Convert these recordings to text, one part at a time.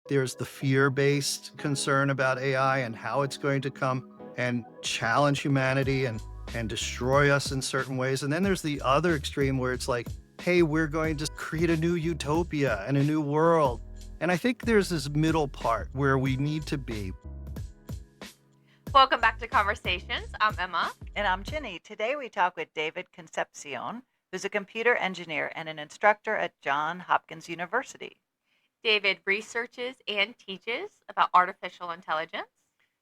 There's the fear-based concern about AI and how it's going to come and challenge humanity and destroy us in certain ways. And then there's the other extreme where it's like, hey, we're going to create a new utopia and a new world. And I think there's this middle part where we need to be. Welcome back to Conversations. I'm Emma. And I'm Ginny. Today we talk with David Concepcion, who's a computer engineer and an instructor at Hopkins University. David researches and teaches about artificial intelligence.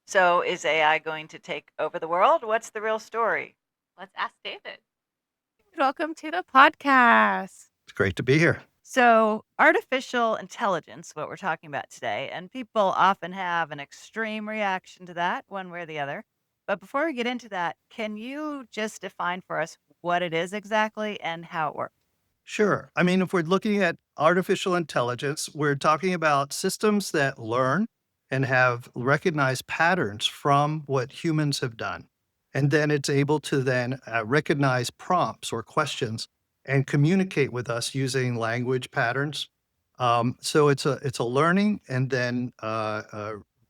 So, is AI going to take over the world? What's the real story? Let's ask David. Welcome to the podcast. It's great to be here. So, artificial intelligence, what we're talking about today, and people often have an extreme reaction to that, one way or the other. But before we get into that, can you just define for us what it is exactly and how it works? Sure. I mean, if we're looking at artificial intelligence, we're talking about systems that learn and have recognized patterns from what humans have done. And then it's able to then recognize prompts or questions and communicate with us using language patterns. So it's a learning and then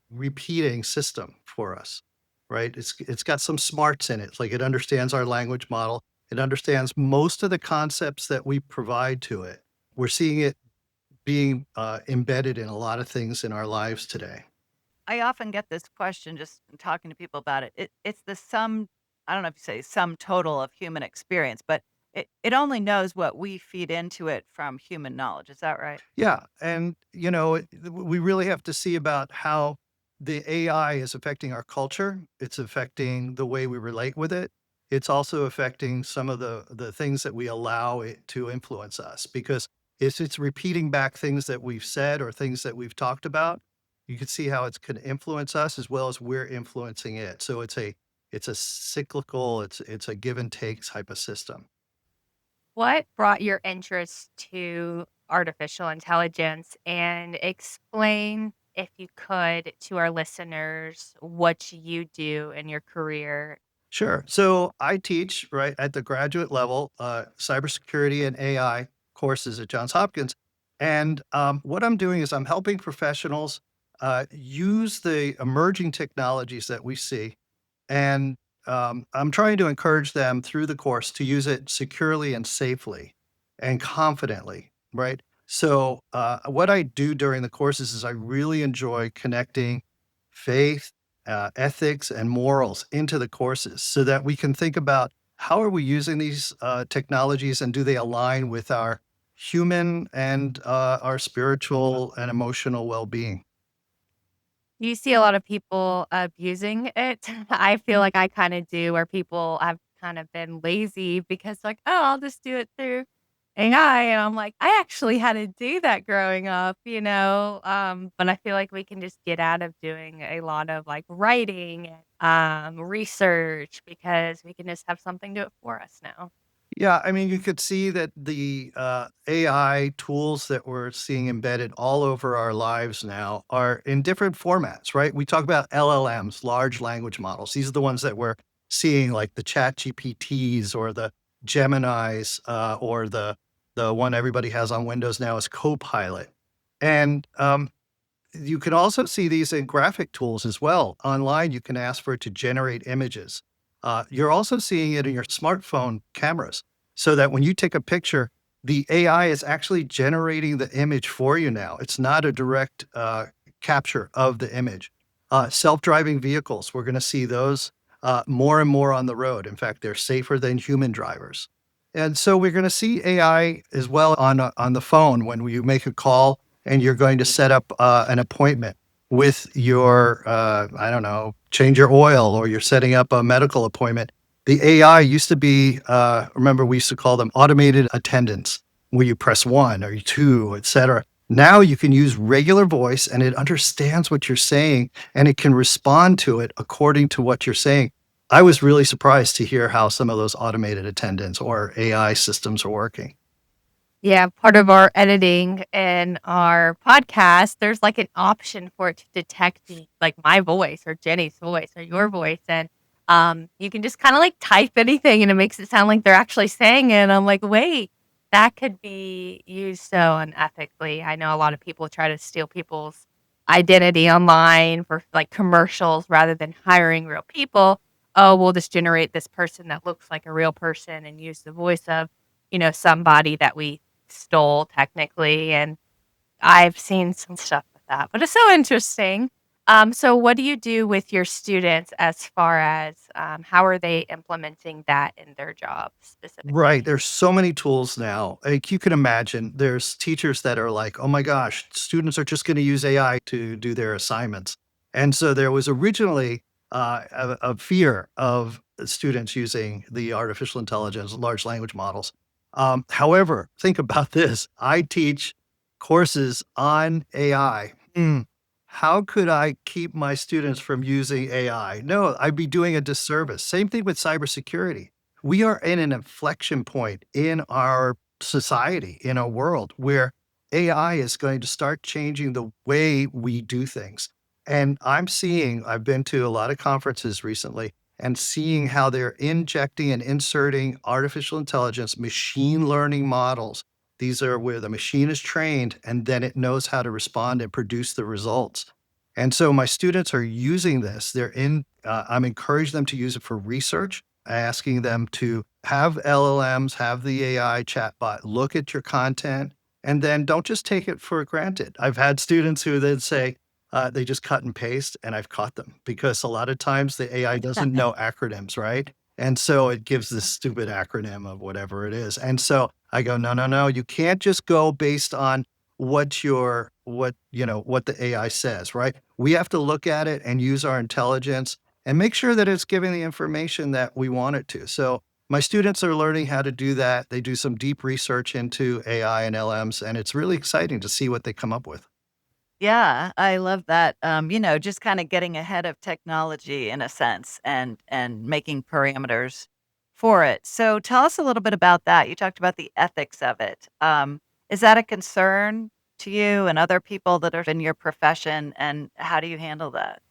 repeating system for us, right? It's got some smarts in it, like it understands our language model. It understands most of the concepts that we provide to it. We're seeing it being embedded in a lot of things in our lives today. I often get this question just in talking to people about it. It's the sum, I don't know if you say sum total of human experience, but it only knows what we feed into it from human knowledge. Is that right? Yeah. And, we really have to see about how the AI is affecting our culture. It's affecting the way we relate with it. It's also affecting some of the things that we allow it to influence us because it's repeating back things that we've said or things that we've talked about. You can see how it's going to influence us as well as we're influencing it. So it's a cyclical, it's a give and take type of system. What brought your interest to artificial intelligence? And explain, if you could, to our listeners what you do in your career. Sure. So I teach right at the graduate level, cybersecurity and AI courses at Johns Hopkins. And what I'm doing is I'm helping professionals use the emerging technologies that we see. And I'm trying to encourage them through the course to use it securely and safely and confidently, right? So what I do during the courses is I really enjoy connecting faith, ethics, and morals into the courses so that we can think about how are we using these technologies and do they align with our human and our spiritual and emotional well-being. You see a lot of people abusing it. I feel like I kind of do, where people have kind of been lazy because, like, oh, I'll just do it through AI. And I'm like, I actually had to do that growing up. But I feel like we can just get out of doing a lot of like writing and research because we can just have something do it for us now. Yeah, I mean, you could see that the AI tools that we're seeing embedded all over our lives now are in different formats, right? We talk about LLMs, large language models. These are the ones that we're seeing, like the Chat GPTs or the Geminis, or the one everybody has on Windows now is Copilot. And you can also see these in graphic tools as well. Online, you can ask for it to generate images. You're also seeing it in your smartphone cameras so that when you take a picture, the AI is actually generating the image for you now. It's not a direct capture of the image. Self-driving vehicles, we're going to see those more and more on the road. In fact, they're safer than human drivers. And so we're going to see AI as well on the phone when you make a call and you're going to set up an appointment with your, I don't know, change your oil or you're setting up a medical appointment. The AI used to be, remember, we used to call them automated attendants, where you press 1 or 2, et cetera. Now you can use regular voice and it understands what you're saying and it can respond to it according to what you're saying. I was really surprised to hear how some of those automated attendants or AI systems are working. Yeah, part of our editing and our podcast, there's like an option for it to detect like my voice or Jenny's voice or your voice. And you can just kind of like type anything and it makes it sound like they're actually saying it. And I'm like, wait, that could be used so unethically. I know a lot of people try to steal people's identity online for like commercials rather than hiring real people. Oh, we'll just generate this person that looks like a real person and use the voice of, somebody that we stole technically. And I've seen some stuff with that, but it's so interesting. So what do you do with your students as far as how are they implementing that in their jobs Right. specifically? There's so many tools now. Like you can imagine, there's teachers that are like, oh my gosh, students are just going to use AI to do their assignments. And so there was originally a fear of students using the artificial intelligence, large language models. However, think about this. I teach courses on AI. How could I keep my students from using AI? No, I'd be doing a disservice. Same thing with cybersecurity. We are in an inflection point in our society, in our world, where AI is going to start changing the way we do things. And I've been to a lot of conferences recently and seeing how they're injecting and inserting artificial intelligence, machine learning models. These are where the machine is trained and then it knows how to respond and produce the results. And so my students are using this. I'm encouraging them to use it for research, asking them to have LLMs, have the AI chatbot look at your content, and then don't just take it for granted. I've had students who then say they just cut and paste, and I've caught them because a lot of times the AI doesn't know acronyms, right? And so it gives this stupid acronym of whatever it is. And so I go, no, no, no, you can't just go based on what the AI says, right? We have to look at it and use our intelligence and make sure that it's giving the information that we want it to. So my students are learning how to do that. They do some deep research into AI and LMs, and it's really exciting to see what they come up with. Yeah, I love that. Just kind of getting ahead of technology in a sense and making parameters for it. So tell us a little bit about that. You talked about the ethics of it. Is that a concern to you and other people that are in your profession, and how do you handle that?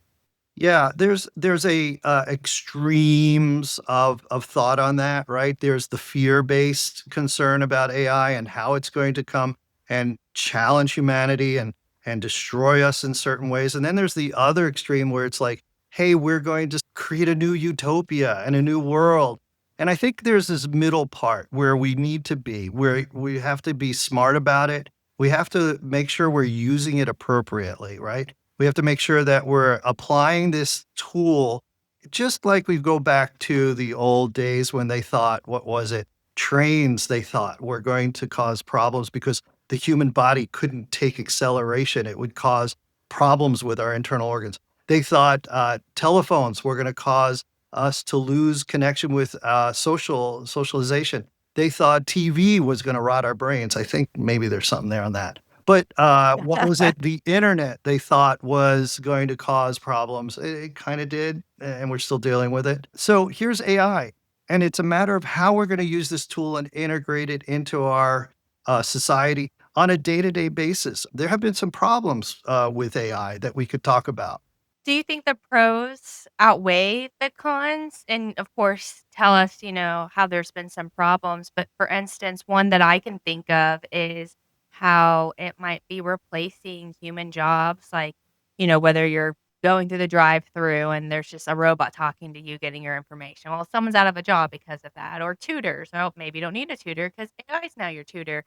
Yeah, there's a extremes of thought on that, right? There's the fear-based concern about AI and how it's going to come and challenge humanity and destroy us in certain ways. And then there's the other extreme where it's like, hey, we're going to create a new utopia and a new world. And I think there's this middle part where we need to be, where we have to be smart about it. We have to make sure we're using it appropriately, right? We have to make sure that we're applying this tool just like we go back to the old days when they thought, what was it? Trains, they thought were going to cause problems because the human body couldn't take acceleration. It would cause problems with our internal organs. They thought telephones were going to cause us to lose connection with socialization. They thought TV was going to rot our brains. I think maybe there's something there on that. But, what was it? The internet they thought was going to cause problems. It kinda did, and we're still dealing with it. So here's AI, and it's a matter of how we're gonna use this tool and integrate it into our, society on a day-to-day basis. There have been some problems, with AI that we could talk about. Do you think the pros outweigh the cons? And of course, tell us, how there's been some problems. But for instance, one that I can think of is how it might be replacing human jobs. Like, whether you're going through the drive through and there's just a robot talking to you, getting your information. Well, someone's out of a job because of that. Or tutors. Oh, maybe you don't need a tutor because AI is now your tutor.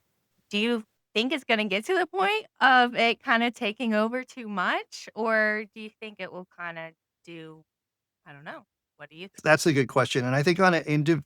Do you think it's gonna get to the point of it kinda taking over too much, or do you think it will kinda do I don't know. What do you think? That's a good question, and I think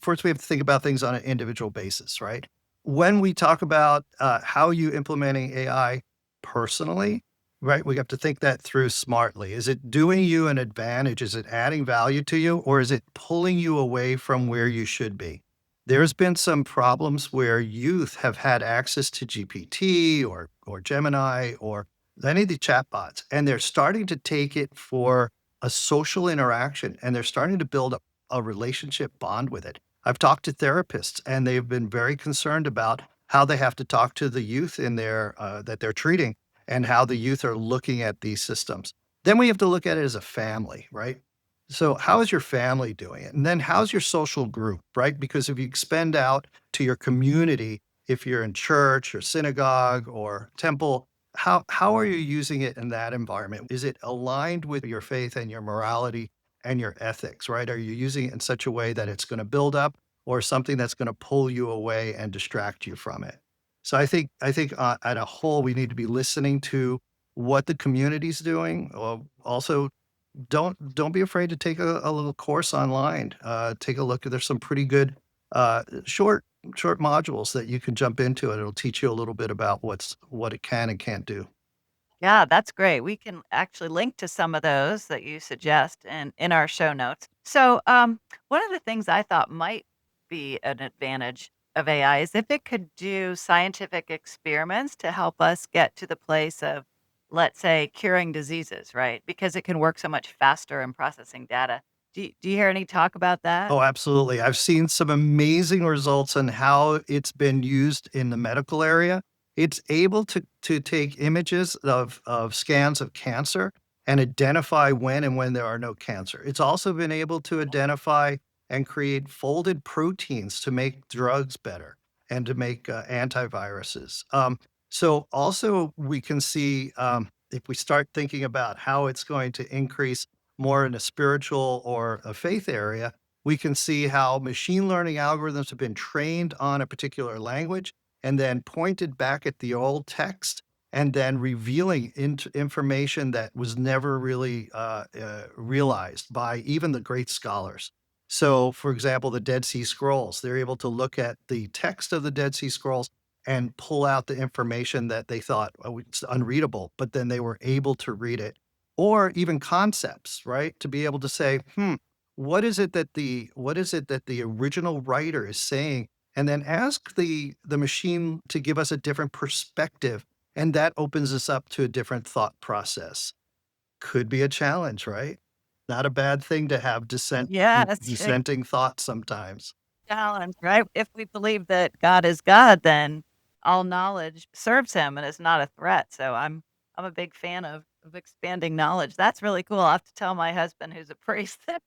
first we have to think about things on an individual basis, right? When we talk about, how you implementing AI personally, right, we have to think that through smartly. Is it doing you an advantage? Is it adding value to you, or is it pulling you away from where you should be? There's been some problems where youth have had access to GPT or Gemini or any of the chatbots, and they're starting to take it for a social interaction and they're starting to build a relationship bond with it. I've talked to therapists and they've been very concerned about how they have to talk to the youth in their that they're treating and how the youth are looking at these systems. Then we have to look at it as a family, right? So how is your family doing it? And then how's your social group, right? Because if you expand out to your community, if you're in church or synagogue or temple, how are you using it in that environment? Is it aligned with your faith and your morality and your ethics, right? Are you using it in such a way that it's going to build up or something that's going to pull you away and distract you from it? So I think at a whole we need to be listening to what the community's doing. Also, don't be afraid to take a little course online. Take a look. There's some pretty good short modules that you can jump into, and it'll teach you a little bit about what it can and can't do. Yeah, that's great. We can actually link to some of those that you suggest in our show notes. So, one of the things I thought might be an advantage of AI is if it could do scientific experiments to help us get to the place of, let's say, curing diseases, right? Because it can work so much faster in processing data. Do you hear any talk about that? Oh, absolutely. I've seen some amazing results on how it's been used in the medical area. It's able to take images of scans of cancer and identify when there are no cancer. It's also been able to identify and create folded proteins to make drugs better and to make antiviruses. So also we can see if we start thinking about how it's going to increase more in a spiritual or a faith area, we can see how machine learning algorithms have been trained on a particular language and then pointed back at the old text and then revealing information that was never really realized by even the great scholars. So, for example, the Dead Sea Scrolls, they're able to look at the text of the Dead Sea Scrolls and pull out the information that they thought, oh, it's unreadable, but then they were able to read it. Or even concepts, right? To be able to say, what is it that the original writer is saying? And then ask the machine to give us a different perspective. And that opens us up to a different thought process. Could be a challenge, right? Not a bad thing to have Yes, big dissenting thoughts sometimes. challenge, right? If we believe that God is God, then all knowledge serves him and is not a threat. So I'm a big fan of expanding knowledge. That's really cool. I'll have to tell my husband who's a priest that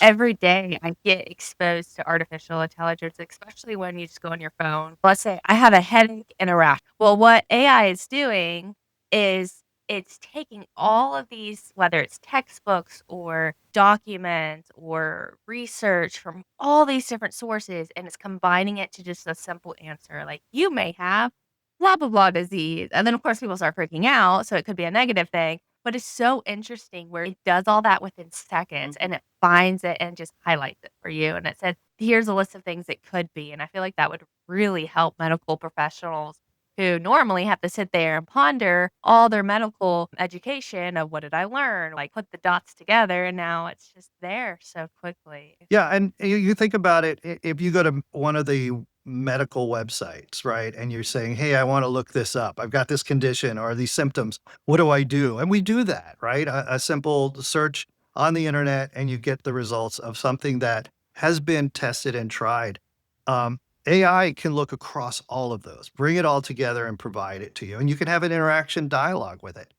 Every day I get exposed to artificial intelligence, especially when you just go on your phone. Let's say I have a headache and a rash. Well, what AI is doing is it's taking all of these, whether it's textbooks or documents or research from all these different sources, and it's combining it to just a simple answer. Like, you may have blah, blah, blah disease. And then, of course, people start freaking out. So it could be a negative thing. But it's so interesting where it does all that within seconds and it finds it and just highlights it for you. And it says, here's a list of things it could be. And I feel like that would really help medical professionals who normally have to sit there and ponder all their medical education of what did I learn, like put the dots together. And now it's just there so quickly. Yeah, and you think about it, if you go to one of the medical websites, right, and you're saying, "Hey, I wanna look this up. I've got this condition or these symptoms. What do I do?" And we do that, right? A simple search on the internet, and you get the results of something that has been tested and tried. Um, AI can look across all of those, bring it all together and provide it to you, and you can have an interaction dialogue with it.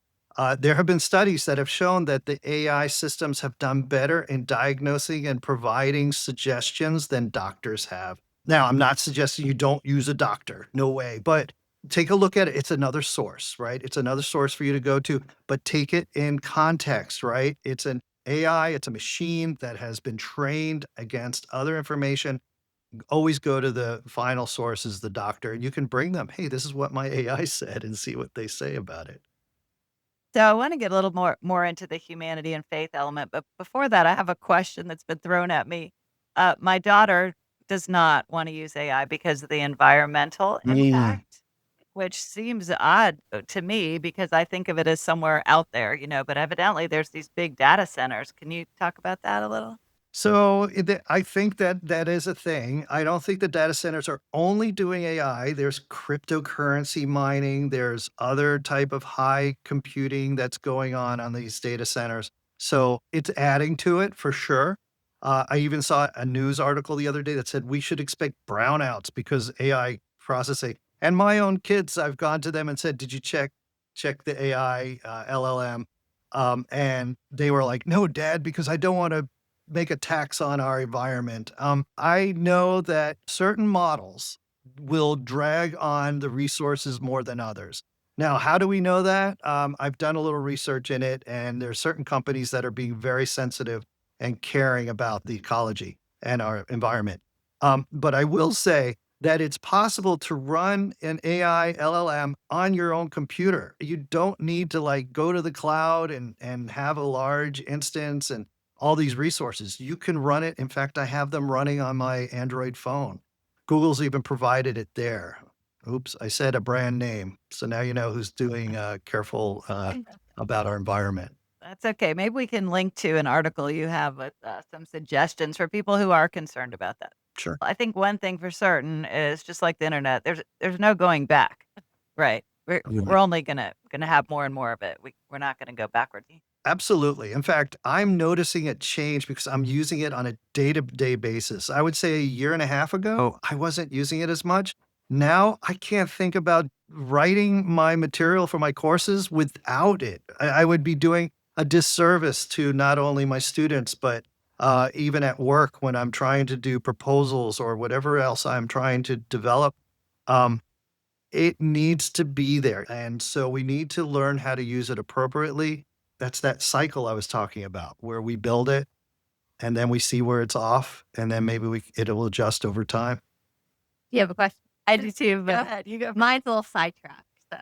There have been studies that have shown that the AI systems have done better in diagnosing and providing suggestions than doctors have. Now, I'm not suggesting you don't use a doctor, no way, but take a look at it. It's another source, right? It's another source for you to go to, but take it in context, right? It's an AI, it's a machine that has been trained against other information. Always go to the final source is the doctor, and you can bring them, hey, this is what my AI said, and see what they say about it. So I want to get a little more into the humanity and faith element, but before that, I have a question that's been thrown at me. My daughter does not want to use AI because of the environmental Mm. impact, which seems odd to me because I think of it as somewhere out there, but evidently there's these big data centers. Can you talk about that a little? So I think that that is a thing. I don't think the data centers are only doing AI. There's cryptocurrency mining. There's other type of high computing that's going on these data centers. So it's adding to it for sure. I even saw a news article the other day that said we should expect brownouts because AI processing. And my own kids, I've gone to them and said, "Did you check the AI LLM?" And they were like, "No, Dad, because I don't want to make a tax on our environment." I know that certain models will drag on the resources more than others. Now, how do we know that? I've done a little research in it, and there are certain companies that are being very sensitive and caring about the ecology and our environment. But I will say that it's possible to run an AI LLM on your own computer. You don't need to like go to the cloud and have a large instance and all these resources. You can run it. In fact, I have them running on my Android phone. Google's even provided it there. Oops, I said a brand name. So now you know who's doing careful about our environment. That's okay. Maybe we can link to an article you have with some suggestions for people who are concerned about that. Sure. I think one thing for certain is just like the internet, there's no going back, right? We're Right. only gonna have more and more of it. We're not gonna go backwards. Absolutely. In fact, I'm noticing a change because I'm using it on a day-to-day basis. I would say a year and a half ago, I wasn't using it as much. Now I can't think about writing my material for my courses without it. I would be doing a disservice to not only my students, but even at work when I'm trying to do proposals or whatever else I'm trying to develop. Um, it needs to be there, and so we need to learn how to use it appropriately. That's that cycle I was talking about, where we build it, and then we see where it's off, and then maybe it'll adjust over time. You have a question? I do too, Go but ahead, you go. mine's a little sidetracked. So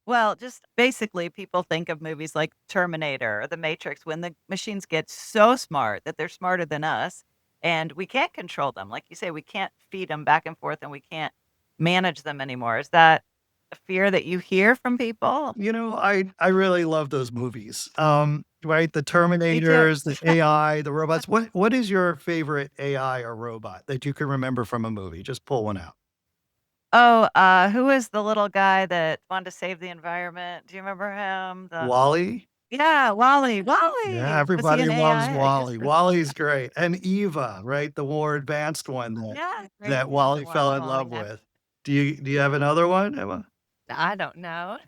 Well, just basically, people think of movies like Terminator or The Matrix when the machines get so smart that they're smarter than us, and we can't control them. Like you say, we can't feed them back and forth, and we can't manage them anymore. Is that a fear that you hear from people? You know, I really love those movies. Right? The Me too. Terminators, the AI, the robots. What is your favorite AI or robot that you can remember from a movie? Just pull one out. Oh, who is the little guy that wanted to save the environment? Do you remember him? Wally? Yeah, Wally. Yeah, Wally. Was he everybody an loves AI? I Wally. guess for Wally's great. And Eva, right? The more advanced one yeah, great that show to Wally watch fell in Wally. love with. Do you have another one, Emma? I don't know.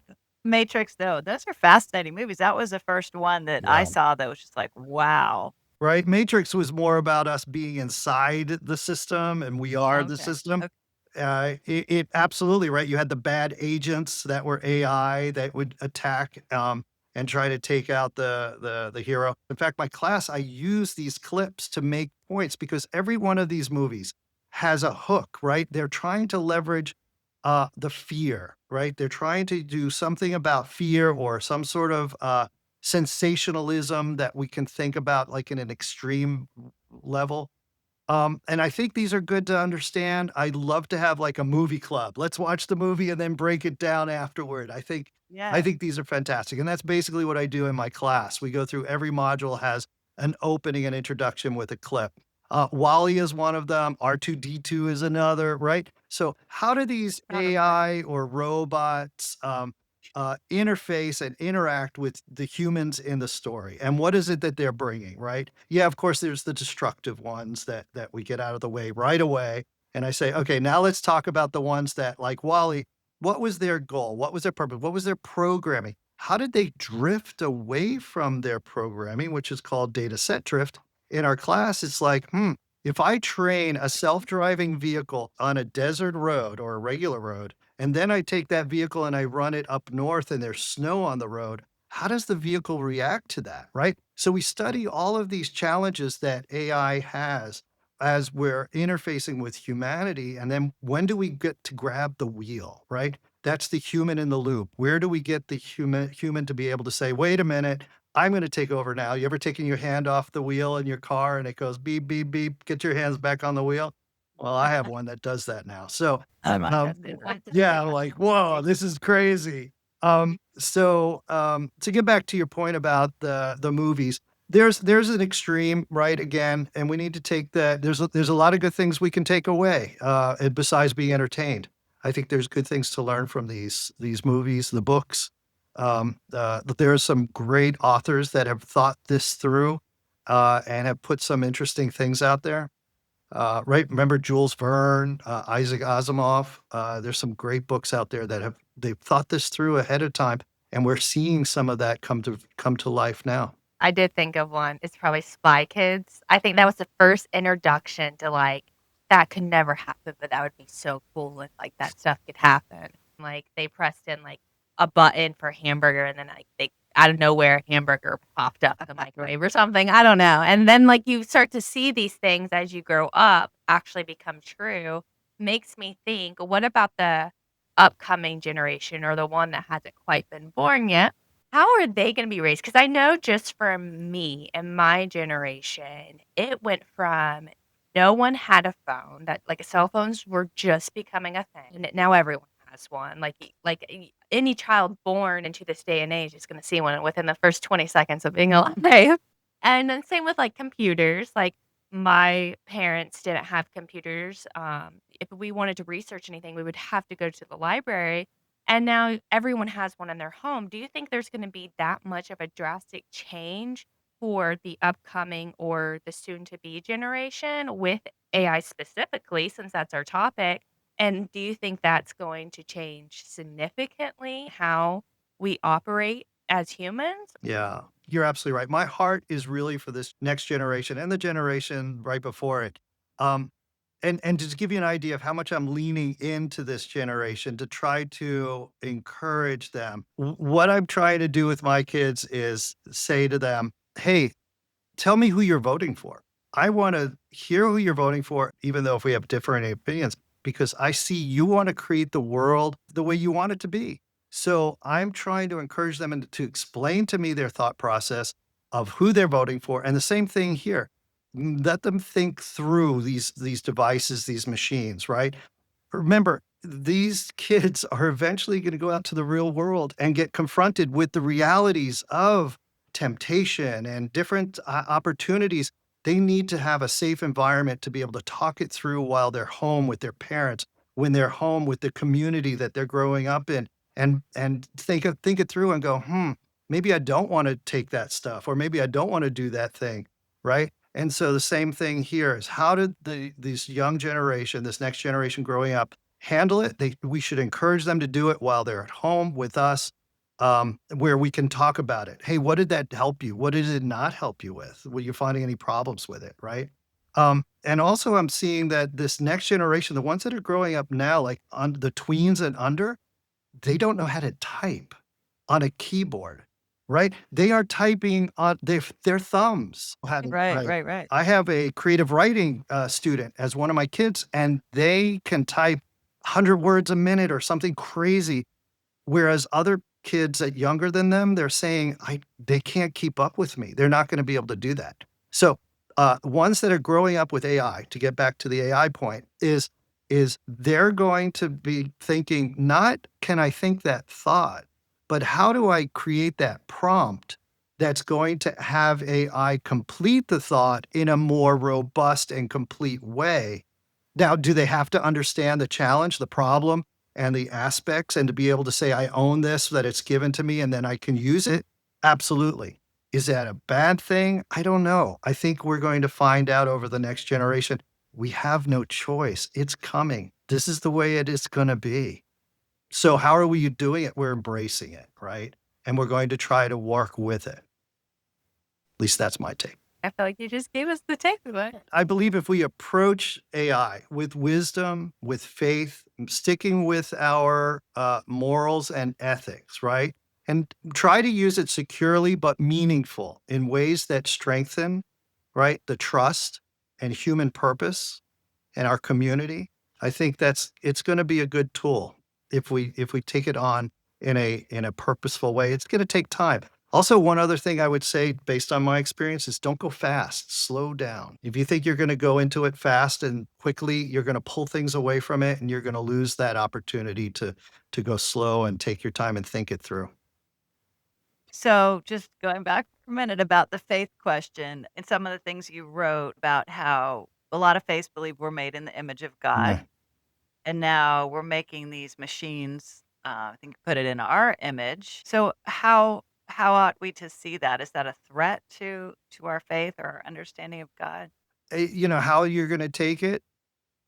Matrix, though, those are fascinating movies. That was the first one that I Yeah. saw that was just like, wow. Right? Matrix was more about us being inside the system, and we are the Okay. system. Okay. It absolutely right. You had the bad agents that were AI that would attack and try to take out the hero. In fact, my class, I use these clips to make points because every one of these movies has a hook, right? They're trying to leverage the fear, right? They're trying to do something about fear or some sort of sensationalism that we can think about like in an extreme level. And I think these are good to understand. I'd love to have like a movie club. Let's watch the movie and then break it down afterward. I Yeah. think these are fantastic. And that's basically what I do in my class. We go through every module has an opening and introduction with a clip. Wally is one of them. R2D2 is another, right? So how do these Proud of mine. AI or robots interface and interact with the humans in the story, and what is it that they're bringing, right? Yeah, of course, there's the destructive ones that we get out of the way right away, and I say, okay, now let's talk about the ones that, like Wally, what was their goal? What was their purpose? What was their programming? How did they drift away from their programming, which is called data set drift? In our class, it's like, if I train a self-driving vehicle on a desert road or a regular road, and then I take that vehicle and I run it up north and there's snow on the road, how does the vehicle react to that, right? So we study all of these challenges that AI has as we're interfacing with humanity. And then when do we get to grab the wheel, right? That's the human in the loop. Where do we get the human to be able to say, wait a minute, I'm going to take over now. You ever taken your hand off the wheel in your car and it goes beep, beep, beep, get your hands back on the wheel? Well, I have one that does that now. So Oh my um, goodness. yeah, I'm like, whoa, this is crazy. To get back to your point about the movies, there's an extreme, right? Again, and we need to take that. There's a lot of good things we can take away, and besides being entertained. I think there's good things to learn from these movies, the books. There are some great authors that have thought this through, and have put some interesting things out there. Right. Remember Jules Verne, Isaac Asimov. There's some great books out there that they've thought this through ahead of time, and we're seeing some of that come to life now. I did think of one. It's probably Spy Kids. I think that was the first introduction to like that could never happen, but that would be so cool if like that stuff could happen. Like they pressed in like a button for hamburger, and then like they out of nowhere a hamburger popped up in the microwave or something. I don't know. And then like you start to see these things as you grow up actually become true. Makes me think, what about the upcoming generation or the one that hasn't quite been born yet? How are they going to be raised? Because I know just for me and my generation, it went from no one had a phone, that like cell phones were just becoming a thing. And now everyone has one. Any child born into this day and age is going to see one within the first 20 seconds of being alive. And then same with like computers. Like my parents didn't have computers. If we wanted to research anything, we would have to go to the library. And now everyone has one in their home. Do you think there's going to be that much of a drastic change for the upcoming or the soon to be generation with AI specifically, since that's our topic? And do you think that's going to change significantly how we operate as humans? Yeah, you're absolutely right. My heart is really for this next generation and the generation right before it. Um, and to give you an idea of how much I'm leaning into this generation to try to encourage them, what I'm trying to do with my kids is say to them, hey, tell me who you're voting for. I want to hear who you're voting for, even though if we have different opinions, because I see you want to create the world the way you want it to be. So I'm trying to encourage them to explain to me their thought process of who they're voting for. And the same thing here. Let them think through these devices, these machines, right? Remember, these kids are eventually going to go out to the real world and get confronted with the realities of temptation and different opportunities. They need to have a safe environment to be able to talk it through while they're home with their parents, when they're home with the community that they're growing up in, and think it through and go, maybe I don't want to take that stuff, or maybe I don't want to do that thing, right? And so the same thing here is how did this young generation, this next generation growing up, handle it? We should encourage them to do it while they're at home with us, where we can talk about it. Hey, what did that help you? What did it not help you with? Were you finding any problems with it? Right. And also, I'm seeing that this next generation, the ones that are growing up now, like on the tweens and under, they don't know how to type on a keyboard, right? They are typing on their thumbs. Right, Right. right, right. I have a creative writing student as one of my kids, and they can type 100 words a minute or something crazy. Whereas other kids that younger than them, they're saying, they can't keep up with me. They're not going to be able to do that. So ones that are growing up with AI, to get back to the AI point, is they're going to be thinking, not can I think that thought, but how do I create that prompt that's going to have AI complete the thought in a more robust and complete way. Now, do they have to understand the challenge, the problem, and the aspects, and to be able to say, I own this, that it's given to me, and then I can use it? Absolutely. Is that a bad thing? I don't know. I think we're going to find out over the next generation. We have no choice. It's coming. This is the way it is going to be. So, how are we doing it? We're embracing it, right? And we're going to try to work with it. At least that's my take. I feel like you just gave us the takeaway. I believe if we approach AI with wisdom, with faith, sticking with our morals and ethics, right? And try to use it securely but meaningful in ways that strengthen, right, the trust and human purpose in our community. I think it's going to be a good tool if we take it on in a purposeful way. It's going to take time. Also, one other thing I would say based on my experience is don't go fast, slow down. If you think you're going to go into it fast and quickly, you're going to pull things away from it and you're going to lose that opportunity to go slow and take your time and think it through. So, just going back for a minute about the faith question and some of the things you wrote about how a lot of faiths believe we're made in the image of God, Yeah. and now we're making these machines. I think you put it in our image. So, how ought we to see that? Is that a threat to our faith or our understanding of God? How you're going to take it,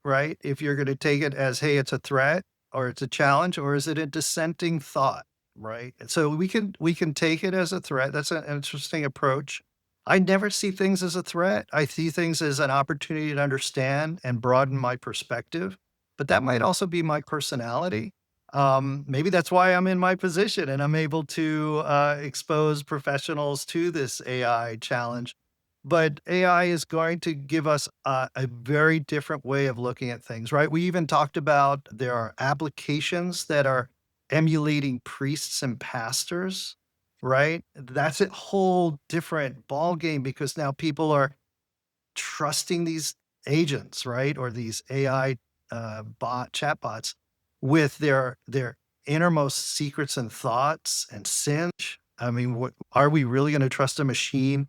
right? If you're going to take it as, hey, it's a threat or it's a challenge, or is it a dissenting thought, right? And so we can take it as a threat. That's an interesting approach. I never see things as a threat. I see things as an opportunity to understand and broaden my perspective. But that might also be my personality. Maybe that's why I'm in my position and I'm able to expose professionals to this AI challenge. But AI is going to give us a very different way of looking at things, right? We even talked about there are applications that are emulating priests and pastors, right? That's a whole different ballgame because now people are trusting these agents, right? Or these AI chatbots with their innermost secrets and thoughts and sins. I mean, what are we really going to trust a machine?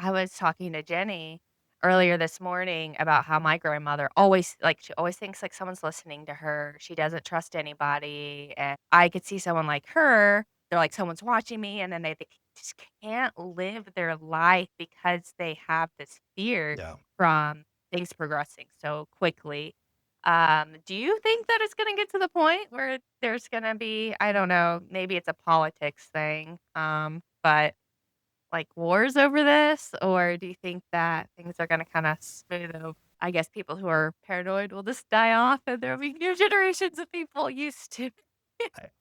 I was talking to Jenny earlier this morning about how my grandmother always like she always thinks like someone's listening to her. She doesn't trust anybody. And I could see someone like her, they're like someone's watching me and then they just can't live their life because they have this fear Yeah. from things progressing so quickly. Do you think that it's gonna get to the point where there's gonna be, I don't know, maybe it's a politics thing, but like, wars over this? Or do you think that things are gonna kinda smooth over? I guess people who are paranoid will just die off, and there'll be new generations of people used to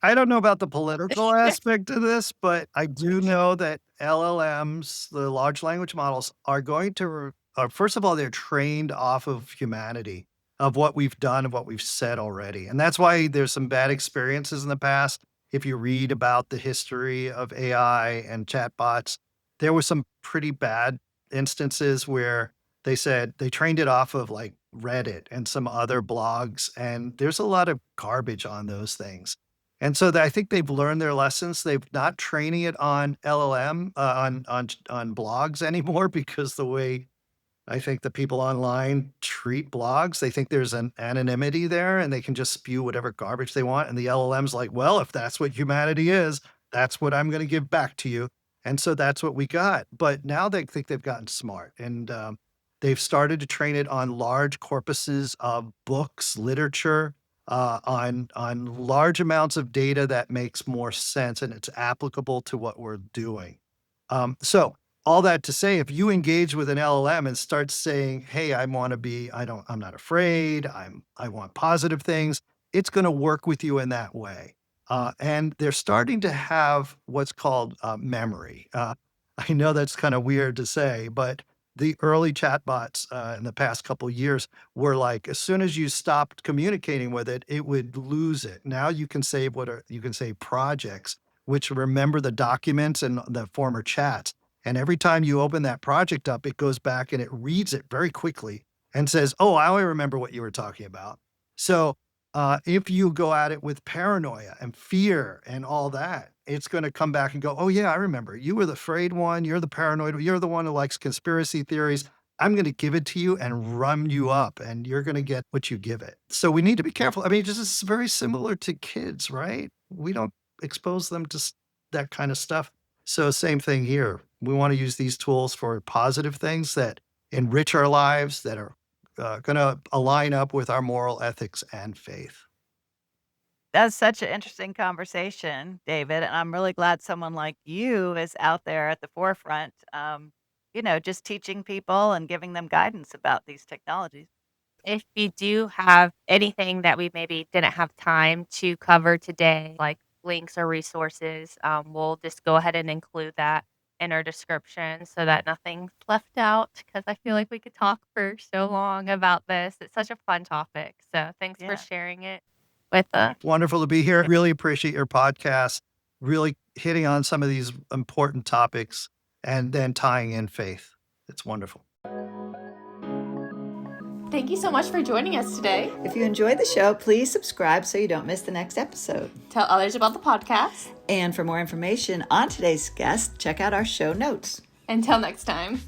I don't know about the political aspect of this, but I do know that LLMs, the large language models, are going to, first of all, they're trained off of humanity, of what we've done, of what we've said already. And that's why there's some bad experiences in the past. If you read about the history of AI and chatbots, there were some pretty bad instances where they said they trained it off of like Reddit and some other blogs. And there's a lot of garbage on those things. And so I think they've learned their lessons. They've not training it on LLM on blogs anymore because the way I think the people online treat blogs, they think there's an anonymity there and they can just spew whatever garbage they want. And the LLM's like, well, if that's what humanity is, that's what I'm going to give back to you. And so that's what we got. But now they think they've gotten smart and they've started to train it on large corpuses of books, literature, on large amounts of data that makes more sense and it's applicable to what we're doing. So all that to say, if you engage with an LLM and start saying, "Hey, I want to be, I'm not afraid. I want positive things," it's going to work with you in that way. And they're starting to have what's called memory. I know that's kind of weird to say, but the early chatbots in the past couple years were like, as soon as you stopped communicating with it, it would lose it. Now you can save you can save projects, which remember the documents and the former chats. And every time you open that project up, it goes back and it reads it very quickly and says, "Oh, I only remember what you were talking about." So if you go at it with paranoia and fear and all that, it's going to come back and go, "Oh, yeah, I remember. You were the afraid one. You're the paranoid. You're the one who likes conspiracy theories. I'm going to give it to you and run you up, and you're going to get what you give it." So we need to be careful. I mean, this is very similar to kids, right? We don't expose them to that kind of stuff. So, same thing here. We want to use these tools for positive things that enrich our lives, that are going to align up with our moral ethics and faith. That's such an interesting conversation, David, and I'm really glad someone like you is out there at the forefront, just teaching people and giving them guidance about these technologies. if you do have anything that we maybe didn't have time to cover today, like links or resources, we'll just go ahead and include that in our description so that nothing's left out. Because I feel like we could talk for so long about this. It's such a fun topic. So thanks for Yeah. sharing it with us. Wonderful to be here. Really appreciate your podcast, really hitting on some of these important topics and then tying in faith. It's wonderful. Thank you so much for joining us today. If you enjoyed the show, please subscribe so you don't miss the next episode. Tell others about the podcast. And for more information on today's guest, check out our show notes. Until next time.